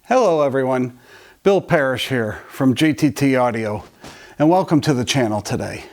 Hello everyone, Bill Parish here from GTT Audio, and welcome to the channel today.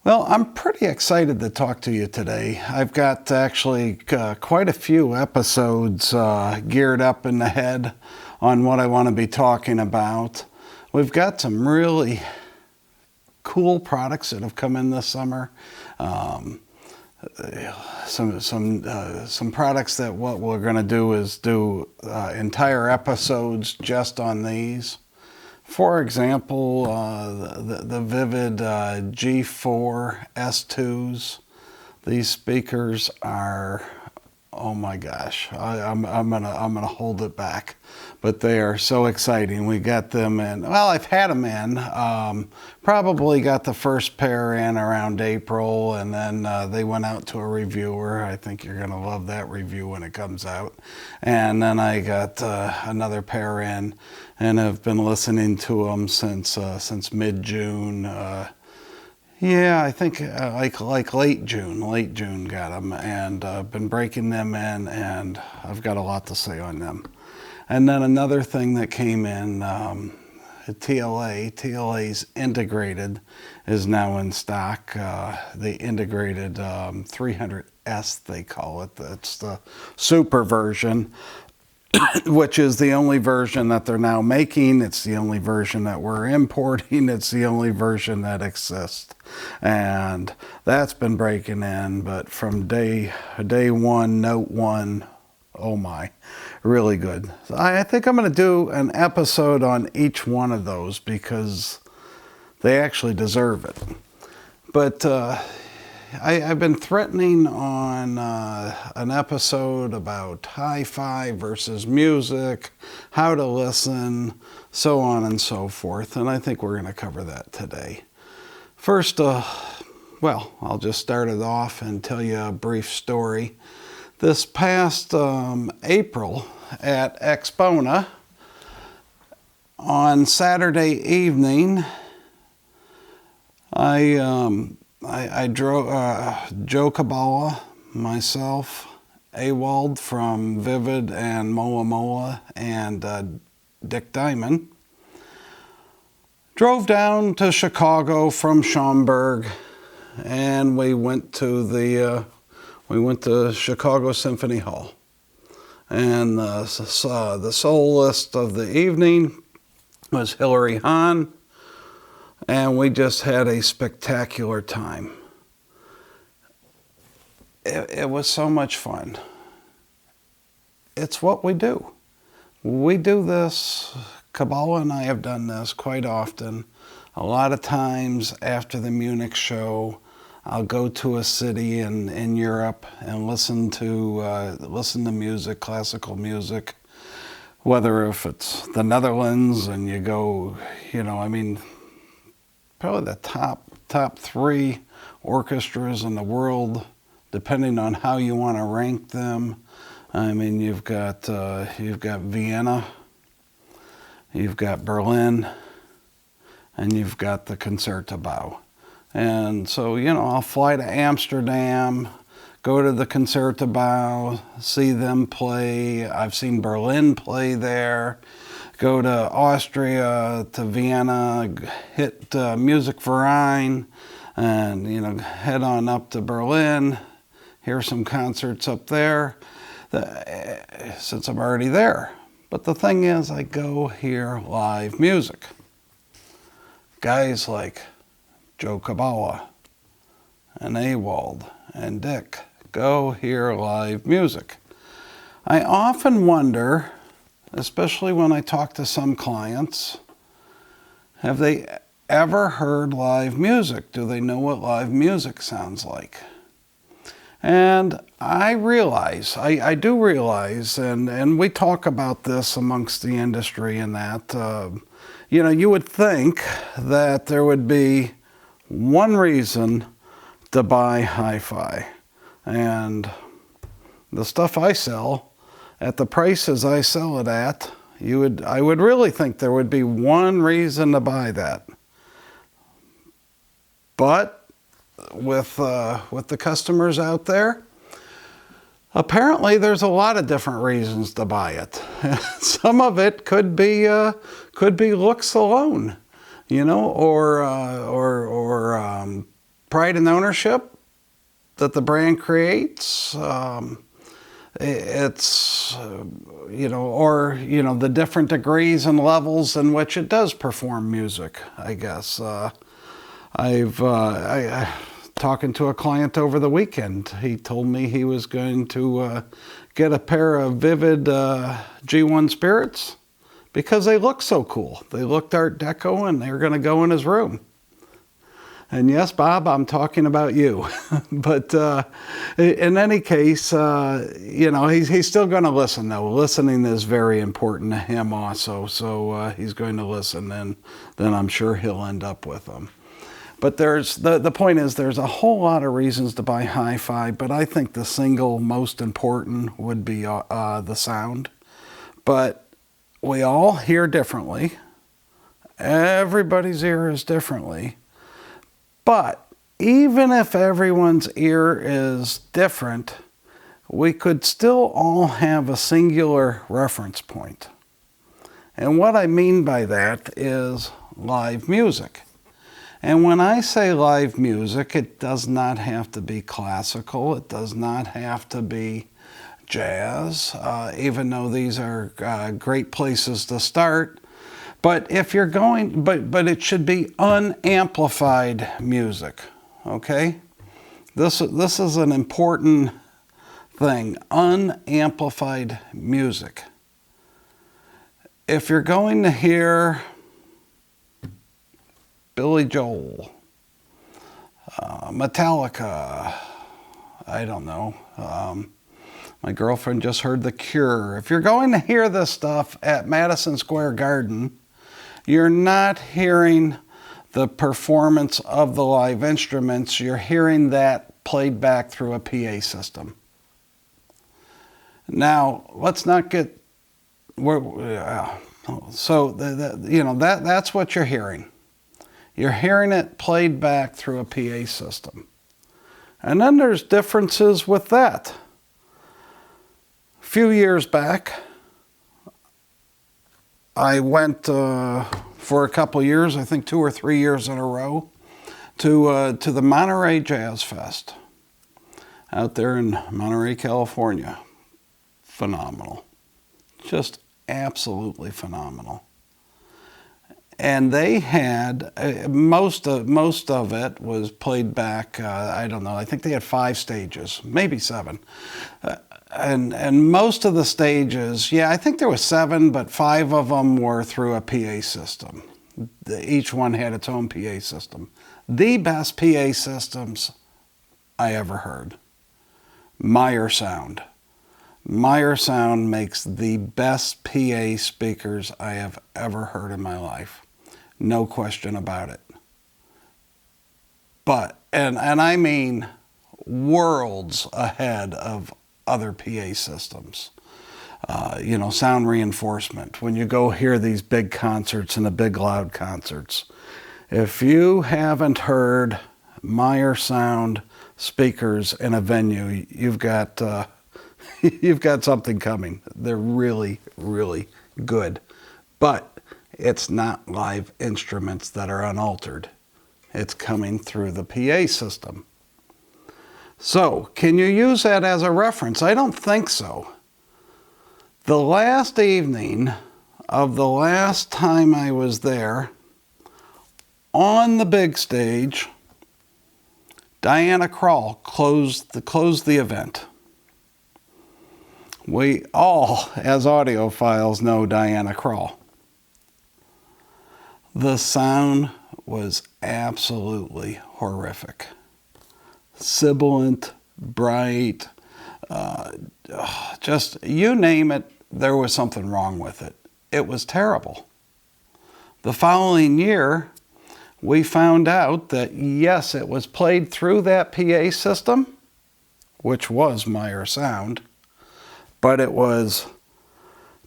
Well, I'm pretty excited to talk to you today. I've got actually quite a few episodes geared up in the head on what I want to be talking about. We've got some really cool products that have come in this summer. Some products that what we're going to do is do entire episodes just on these. For example, the Vivid G4 S2s. These speakers are, oh my gosh, I'm gonna hold it back, but they are so exciting. We got them in. Well, I've had them in. Probably got the first pair in around April, and then they went out to a reviewer. I think you're gonna love that review when it comes out. And then I got another pair in, and have been listening to them since mid-June. Yeah, I think like late June got them, and been breaking them in, and I've got a lot to say on them. And then another thing that came in, TLA's integrated is now in stock. The integrated 300S, they call it. That's the super version, which is the only version that they're now making. It's the only version that we're importing. It's the only version that exists. And that's been breaking in, but from day one, note one, oh my, really good. So I think I'm going to do an episode on each one of those because they actually deserve it. But I've been threatening on an episode about hi-fi versus music, how to listen, so on and so forth, and I think we're going to cover that today. First, well, I'll just start it off and tell you a brief story. This past April at Expona, on Saturday evening, I drove Joe Cabala, myself, Awald from Vivid and Mola Mola, and Dick Diamond drove down to Chicago from Schaumburg, and we went to Chicago Symphony Hall. And the soloist of the evening was Hilary Hahn. And we just had a spectacular time. It was so much fun. It's what we do. We do this, Kabbalah and I have done this quite often. A lot of times after the Munich show, I'll go to a city in Europe and listen to music, classical music. Whether if it's the Netherlands and you go, probably the top three orchestras in the world, depending on how you want to rank them. I mean, you've got Vienna, you've got Berlin, and you've got the Concertgebouw. And so, I'll fly to Amsterdam, go to the Concertgebouw, see them play. I've seen Berlin play there. Go to Austria, to Vienna, hit Musikverein, and head on up to Berlin, hear some concerts up there, since I'm already there. But the thing is, I go hear live music. Guys like Joe Cabala and Awald and Dick go hear live music. I often wonder, especially when I talk to some clients, have they ever heard live music? Do they know what live music sounds like? And I realize, I do realize, and we talk about this amongst the industry and that, you would think that there would be one reason to buy hi-fi. And the stuff I sell, at the prices I sell it at, I would really think there would be one reason to buy that. But with the customers out there, Apparently, there's a lot of different reasons to buy it. Some of it could be looks alone, you know, or pride and ownership that the brand creates. It's you know, or you know, the different degrees and levels in which it does perform music, I guess. Talking to a client over the weekend, he told me he was going to get a pair of Vivid G1 Spirits because they look so cool. They looked Art Deco, and they're going to go in his room. And yes, Bob, I'm talking about you. But in any case, you know, he's still going to listen, though. Listening is very important to him also. So he's going to listen, and then I'm sure he'll end up with them. But there's the point is there's a whole lot of reasons to buy HiFi, but I think the single most important would be the sound. But we all hear differently. Everybody's ear is differently. But even if everyone's ear is different, we could still all have a singular reference point. And what I mean by that is live music. And when I say live music, it does not have to be classical. It does not have to be jazz, even though these are great places to start. But if you're going, but it should be unamplified music, okay? This is an important thing, unamplified music. If you're going to hear Billy Joel, Metallica, I don't know. My girlfriend just heard The Cure. If you're going to hear this stuff at Madison Square Garden, you're not hearing the performance of the live instruments. You're hearing that played back through a PA system. Now, let's not get... So, you know, that's what you're hearing. You're hearing it played back through a PA system. And then there's differences with that. A few years back, I went for a couple years, I think 2 or 3 years in a row, to the Monterey Jazz Fest out there in Monterey, California. Phenomenal. Just absolutely phenomenal. And they had, most of it was played back, I don't know, I think they had 5 stages, maybe 7. And most of the stages, yeah, I think there was 7, but 5 of them were through a PA system. Each one had its own PA system. The best PA systems I ever heard. Meyer Sound. Meyer Sound makes the best PA speakers I have ever heard in my life. No question about it. But, and I mean worlds ahead of other PA systems. You know, sound reinforcement. When you go hear these big concerts and the big loud concerts, if you haven't heard Meyer Sound speakers in a venue, you've got something coming. They're really, really good. But it's not live instruments that are unaltered. It's coming through the PA system. So, can you use that as a reference? I don't think so. The last evening of the last time I was there, on the big stage, Diana Krall closed the event. We all, as audiophiles, know Diana Krall. The sound was absolutely horrific. Sibilant, bright, just you name it, there was something wrong with it. It was terrible. The following year, we found out that yes, it was played through that PA system, which was Meyer Sound, but it was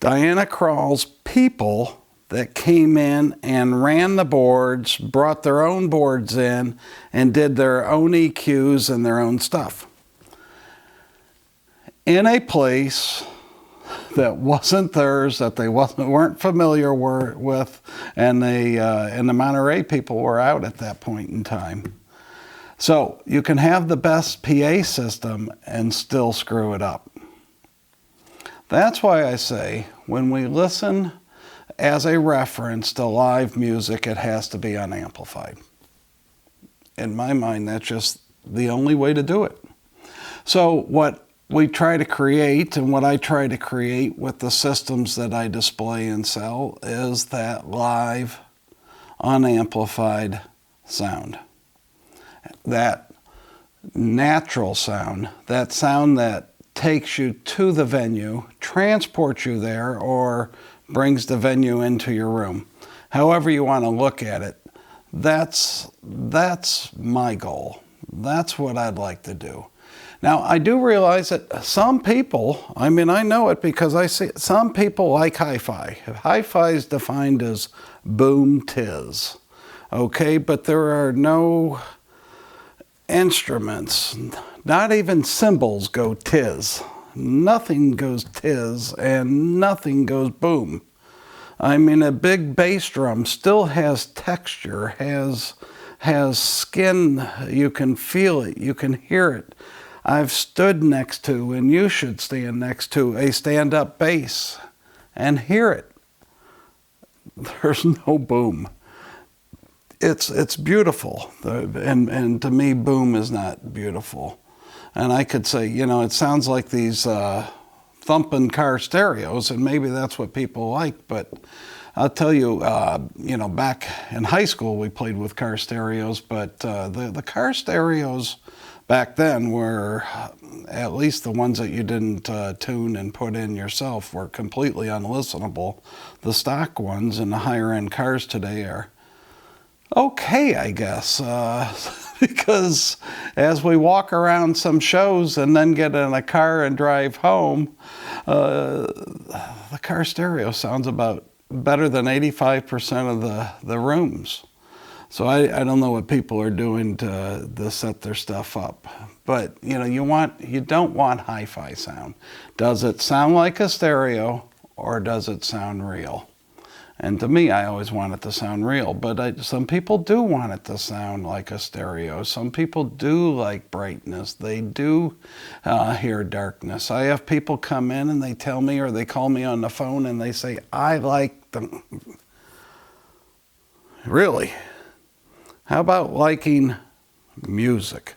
Diana Krall's people that came in and ran the boards, brought their own boards in, and did their own EQs and their own stuff. in a place that wasn't theirs, that they weren't familiar with, and the Monterey people were out at that point in time. So you can have the best PA system and still screw it up. That's why I say when we listen as a reference to live music, it has to be unamplified. In my mind, that's just the only way to do it. So what we try to create, and what I try to create with the systems that I display and sell, is that live, unamplified sound. That natural sound, that sound that takes you to the venue, transports you there, or brings the venue into your room. However you want to look at it, that's my goal. That's what I'd like to do. Now, I do realize that some people, I mean, I know it because I see some people like HiFi. HiFi is defined as boom tiz, okay? But there are no instruments, not even cymbals go tiz. Nothing goes tiz and nothing goes boom. I mean, a big bass drum still has texture, has skin. You can feel it, you can hear it. I've stood next to, and you should stand next to, a stand-up bass and hear it. There's no boom. It's beautiful, and to me, boom is not beautiful. And I could say, you know, it sounds like these thumping car stereos, and maybe that's what people like, but I'll tell you, you know, back in high school we played with car stereos, but the car stereos back then were, at least the ones that you didn't tune and put in yourself, were completely unlistenable. The stock ones in the higher end cars today are okay, I guess, because as we walk around some shows and then get in a car and drive home, the car stereo sounds about better than 85% of the rooms. So I don't know what people are doing to set their stuff up. But you know, you don't want hi-fi sound. Does it sound like a stereo or does it sound real? And to me, I always want it to sound real, but some people do want it to sound like a stereo. Some people do like brightness. They do hear darkness. I have people come in and they tell me, or they call me on the phone and they say, I like them. Really? How about liking music?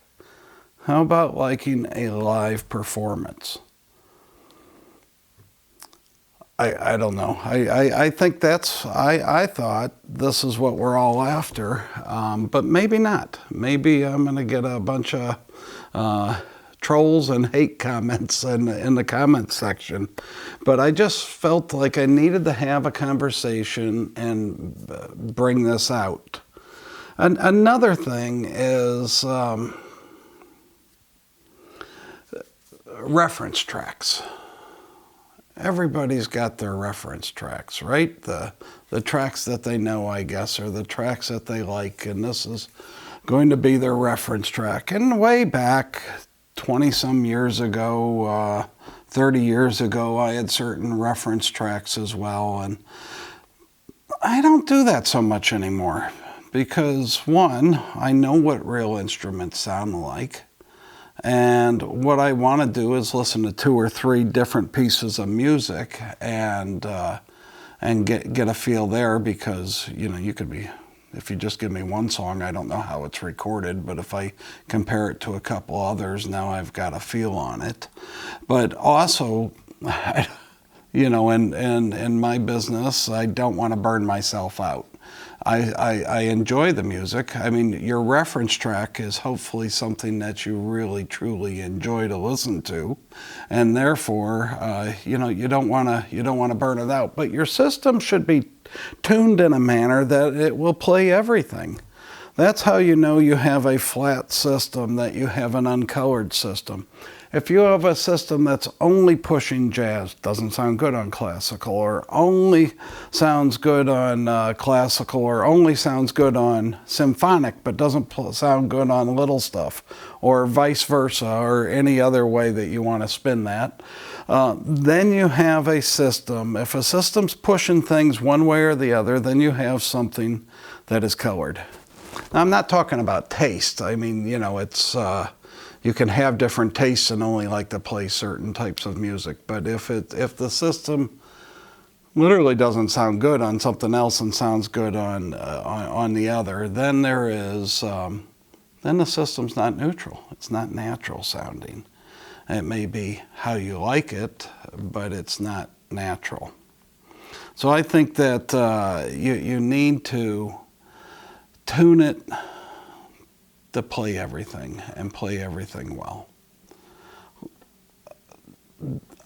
How about liking a live performance? I don't know. I think I thought this is what we're all after, but maybe not. Maybe I'm going to get a bunch of trolls and hate comments in the comments section. But I just felt like I needed to have a conversation and bring this out. Another thing is reference tracks. Everybody's got their reference tracks, right? The tracks that they know, I guess, or the tracks that they like, and this is going to be their reference track. And way back 20-some years ago, 30 years ago, I had certain reference tracks as well, and I don't do that so much anymore because, one, I know what real instruments sound like. And what I want to do is listen to 2 or 3 different pieces of music and get a feel there, because you know, you could be, if you just give me one song, I don't know how it's recorded, but if I compare it to a couple others, now I've got a feel on it. But also, you know, in my business, I don't want to burn myself out. I enjoy the music. I mean, your reference track is hopefully something that you really, truly enjoy to listen to, and therefore, you know, you don't want to burn it out. But your system should be tuned in a manner that it will play everything. That's how you know you have a flat system, that you have an uncolored system. If you have a system that's only pushing jazz, doesn't sound good on classical, or only sounds good on classical, or only sounds good on symphonic, but doesn't sound good on little stuff, or vice versa, or any other way that you want to spin that, then you have a system. If a system's pushing things one way or the other, then you have something that is colored. Now, I'm not talking about taste. I mean, you know, it's... you can have different tastes and only like to play certain types of music. But if the system literally doesn't sound good on something else and sounds good on the other, then then the system's not neutral. It's not natural sounding. It may be how you like it, but it's not natural. So I think that you need to tune it to play everything and play everything well.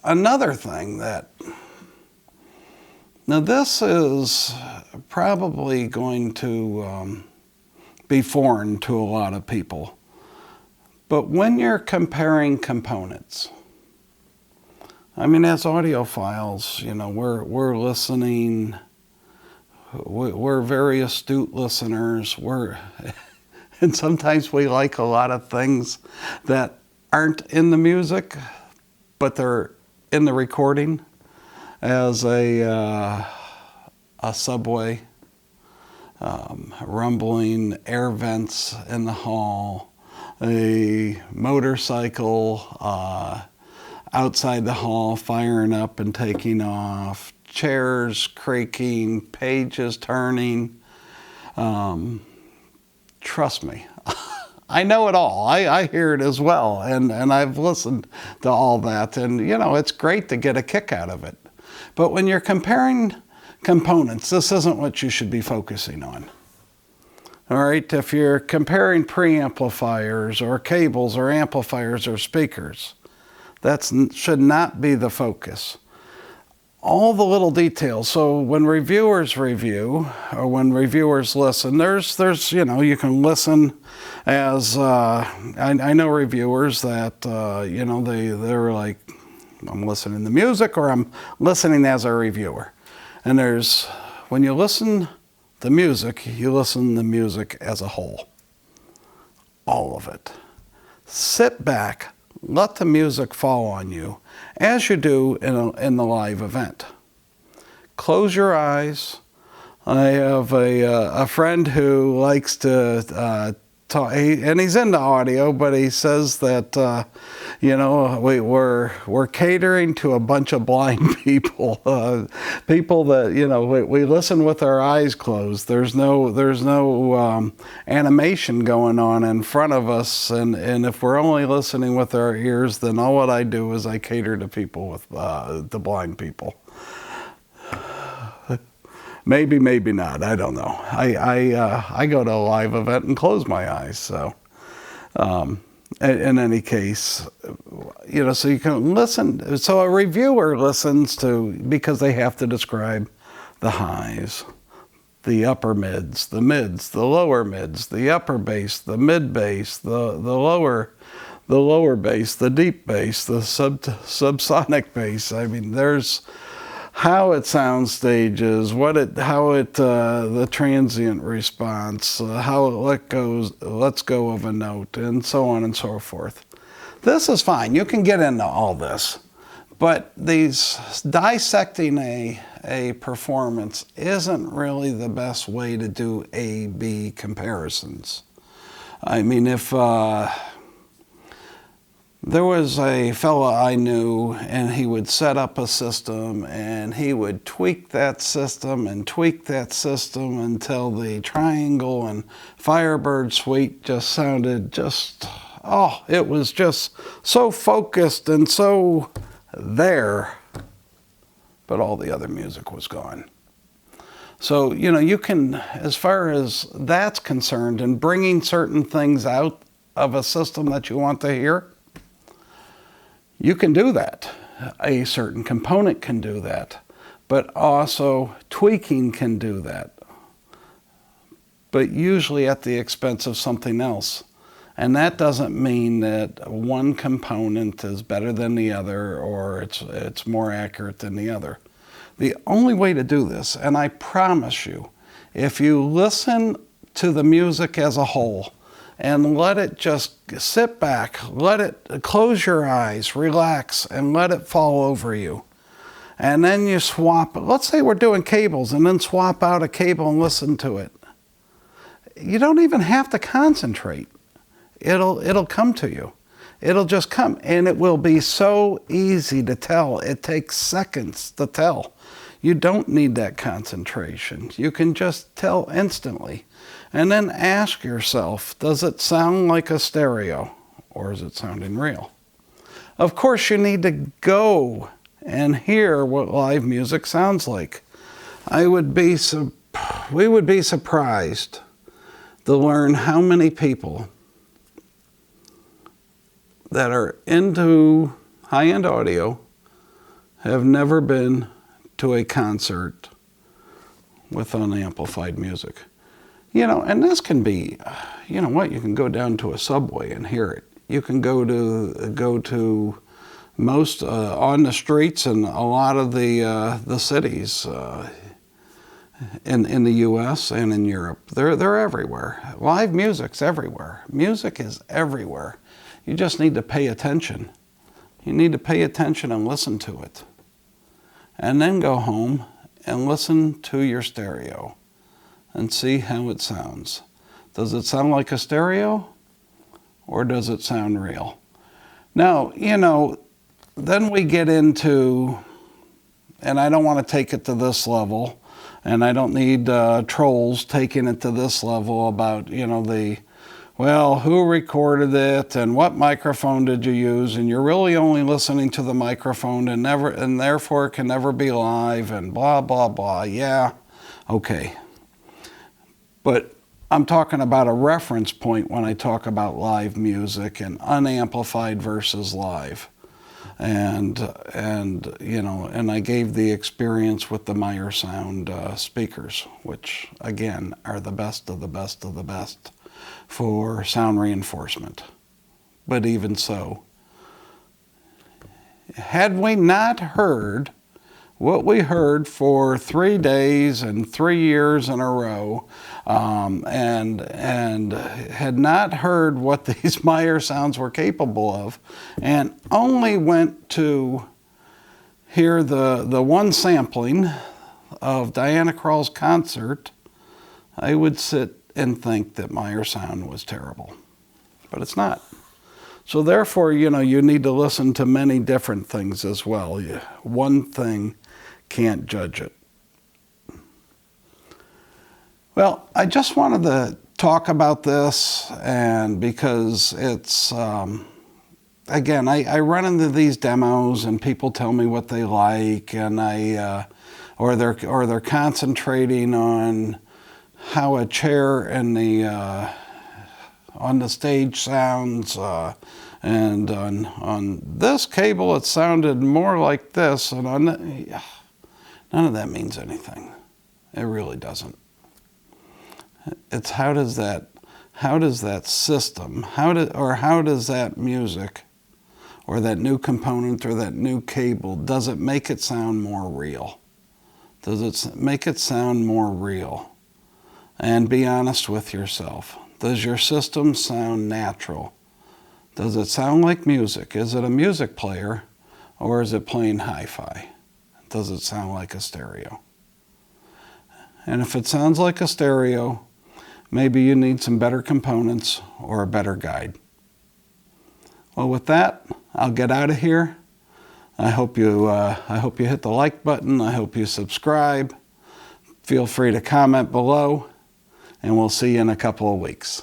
Another thing that, now this is probably going to be foreign to a lot of people, but when you're comparing components, I mean, as audiophiles, you know, we're listening, we're very astute listeners, and sometimes we like a lot of things that aren't in the music, but they're in the recording, as a subway, rumbling air vents in the hall, a motorcycle outside the hall firing up and taking off, chairs creaking, pages turning. Trust me, I know it all. I hear it as well, and I've listened to all that, and you know, it's great to get a kick out of it. But when you're comparing components, this isn't what you should be focusing on. All right, if you're comparing preamplifiers or cables or amplifiers or speakers, that should not be the focus. All the little details. So when reviewers review, or when reviewers listen, there's you know, you can listen as, I know reviewers that, you know, they're like, I'm listening to music or I'm listening as a reviewer. And when you listen to music, you listen to music as a whole. All of it. Sit back, let the music fall on you, as you do in the live event. Close your eyes. I have a friend who likes to talk, and he's into audio, but he says that you know, we're catering to a bunch of blind people, people that, you know, we listen with our eyes closed. There's no animation going on in front of us, and if we're only listening with our ears, then all what I do is I cater to people with the blind people. Maybe, maybe not. I don't know. I go to a live event and close my eyes. So, in any case, you know, so you can listen. So a reviewer listens to, because they have to describe the highs, the upper mids, the lower mids, the upper bass, the mid bass, the lower bass, the deep bass, the subsonic bass. I mean, there's how it sound stages, the transient response, how it lets go of a note, and so on and so forth. This is fine. You can get into all this, but dissecting a performance isn't really the best way to do A/B comparisons. I mean, if there was a fella I knew, and he would set up a system, and he would tweak that system until the Triangle and Firebird suite just sounded it was just so focused and so there, but all the other music was gone. So, you know, you can, as far as that's concerned, and bringing certain things out of a system that you want to hear, you can do that. A certain component can do that, but also tweaking can do that, but usually at the expense of something else. And that doesn't mean that one component is better than the other or it's more accurate than the other. The only way to do this, and I promise you, if you listen to the music as a whole and let it just sit back, let it close your eyes, relax, and let it fall over you. And then you swap, let's say we're doing cables, and then swap out a cable and listen to it. You don't even have to concentrate. It'll come to you. It'll just come, and it will be so easy to tell. It takes seconds to tell. You don't need that concentration. You can just tell instantly. And then ask yourself, does it sound like a stereo, or is it sounding real? Of course, you need to go and hear what live music sounds like. We would be surprised to learn how many people that are into high-end audio have never been to a concert with unamplified music. And this can be, you can go down to a subway and hear it. You can go to most on the streets in a lot of the cities in the U.S. and in Europe. They're everywhere. Live music's everywhere. Music is everywhere. You just need to pay attention. You need to pay attention and listen to it. And then go home and listen to your stereo and see how it sounds. Does it sound like a stereo, or does it sound real? Now, then we get into, and I don't want to take it to this level, and I don't need trolls taking it to this level about, who recorded it and what microphone did you use, and you're really only listening to the microphone and therefore it can never be live and blah, blah, blah. Yeah, okay. But I'm talking about a reference point when I talk about live music and unamplified versus live. And I gave the experience with the Meyer Sound speakers, which again are the best of the best of the best for sound reinforcement. But even so, had we not heard what we heard for 3 days and 3 years in a row, and had not heard what these Meyer sounds were capable of, and only went to hear the one sampling of Diana Krall's concert, I would sit and think that Meyer sound was terrible. But it's not. So therefore, you need to listen to many different things as well. One thing can't judge it. Well, I just wanted to talk about this, and because it's, again, I run into these demos and people tell me what they like, and or they're concentrating on how a chair and on the stage sounds, and on this cable it sounded more like this, and on none of that means anything. It really doesn't. It's how does that system, how does that music or that new component or that new cable, does it make it sound more real? Does it make it sound more real? And be honest with yourself. Does your system sound natural? Does it sound like music? Is it a music player, or is it playing hi-fi? Does it sound like a stereo? And if it sounds like a stereo, maybe you need some better components or a better guide. Well, with that, I'll get out of here. I hope you hit the like button. I hope you subscribe. Feel free to comment below, and we'll see you in a couple of weeks.